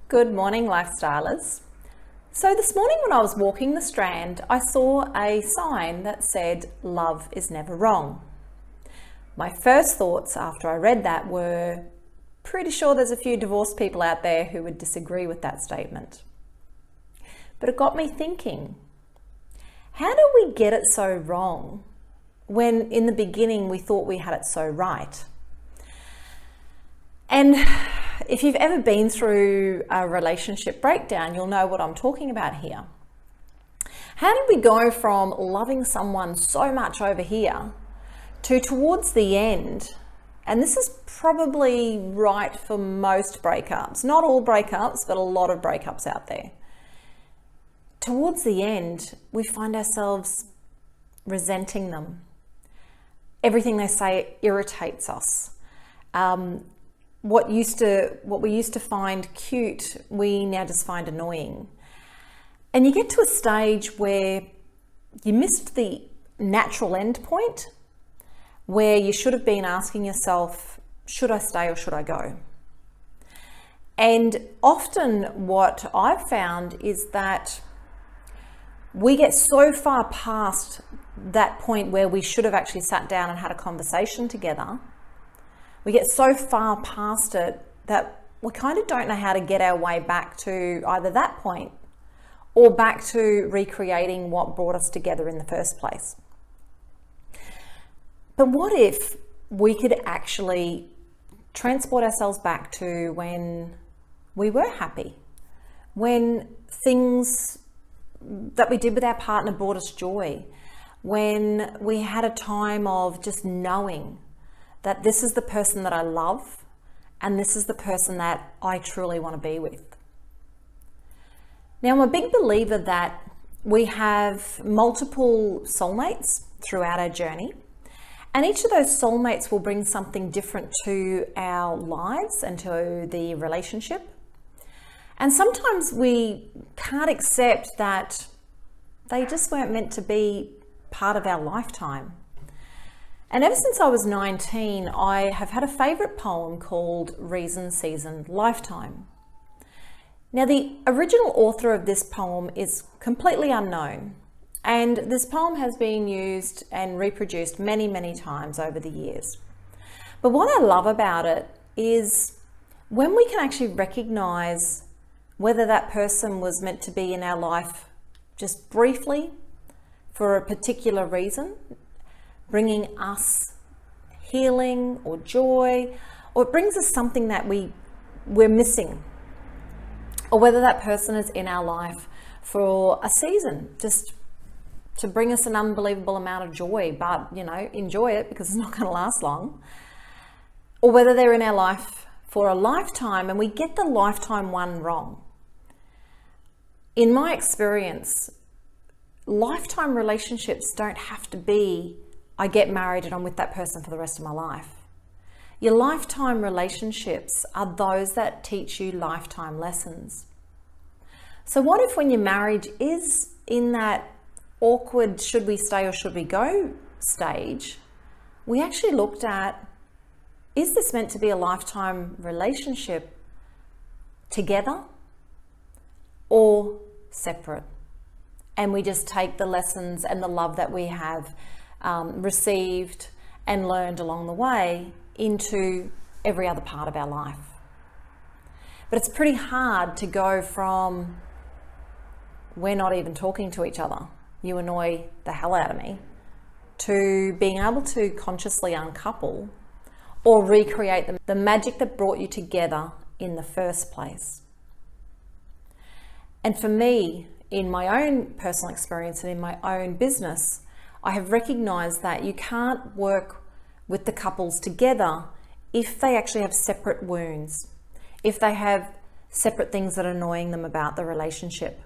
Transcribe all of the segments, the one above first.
Good morning, lifestylers. So this morning when I was walking the Strand, I saw a sign that said, "Love is never wrong." My first thoughts after I read that were, pretty sure there's a few divorced people out there who would disagree with that statement. But it got me thinking, how do we get it so wrong when in the beginning we thought we had it so right? And if you've ever been through a relationship breakdown, you'll know what I'm talking about here. How did we go from loving someone so much over here to towards the end, and this is probably right for most breakups, not all breakups, but a lot of breakups out there. Towards the end, we find ourselves resenting them. Everything they say irritates us. What we used to find cute, we now just find annoying. And you get to a stage where you missed the natural end point, where you should have been asking yourself, should I stay or should I go? And often what I've found is that we get so far past that point where we should have actually sat down and had a conversation together. We get so far past it that we kind of don't know how to get our way back to either that point or back to recreating what brought us together in the first place. But what if we could actually transport ourselves back to when we were happy, when things that we did with our partner brought us joy, when we had a time of just knowing that this is the person that I love and this is the person that I truly want to be with. Now, I'm a big believer that we have multiple soulmates throughout our journey, and each of those soulmates will bring something different to our lives and to the relationship. And sometimes we can't accept that they just weren't meant to be part of our lifetime. And ever since I was 19, I have had a favourite poem called Reason, Season, Lifetime. Now, the original author of this poem is completely unknown, and this poem has been used and reproduced many, many times over the years. But what I love about it is when we can actually recognise whether that person was meant to be in our life just briefly for a particular reason, bringing us healing or joy, or it brings us something that we're missing, or whether that person is in our life for a season, just to bring us an unbelievable amount of joy, but enjoy it because it's not going to last long, or whether they're in our life for a lifetime and we get the lifetime one wrong. In my experience, lifetime relationships don't have to be I get married and I'm with that person for the rest of my life. Your lifetime relationships are those that teach you lifetime lessons. So what if when your marriage is in that awkward should we stay or should we go stage, we actually looked at, is this meant to be a lifetime relationship together or separate? And we just take the lessons and the love that we have received and learned along the way into every other part of our life. But it's pretty hard to go from we're not even talking to each other, you annoy the hell out of me, to being able to consciously uncouple or recreate the magic that brought you together in the first place. And for me, in my own personal experience and in my own business, I have recognized that you can't work with the couples together if they actually have separate wounds, if they have separate things that are annoying them about the relationship,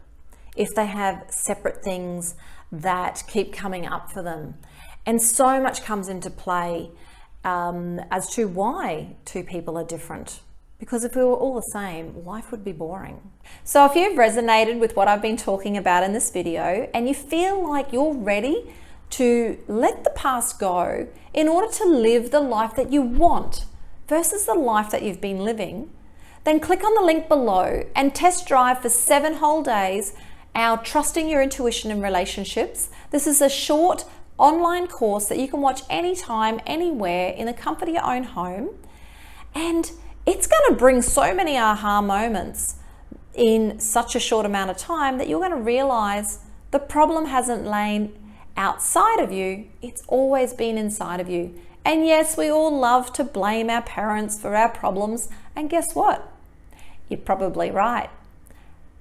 if they have separate things that keep coming up for them. And so much comes into play as to why two people are different. Because if we were all the same, life would be boring. So if you've resonated with what I've been talking about in this video and you feel like you're ready to let the past go in order to live the life that you want versus the life that you've been living, then click on the link below and test drive for 7 whole days our Trusting Your Intuition in Relationships. This is a short online course that you can watch anytime, anywhere, in the comfort of your own home. And it's going to bring so many aha moments in such a short amount of time that you're going to realize the problem hasn't lain outside of you, it's always been inside of you. And yes, we all love to blame our parents for our problems, and guess what? You're probably right.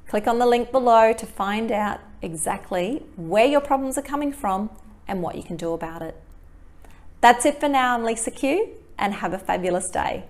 Click on the link below to find out exactly where your problems are coming from and what you can do about it. That's it for now. I'm Lisa Q, and have a fabulous day.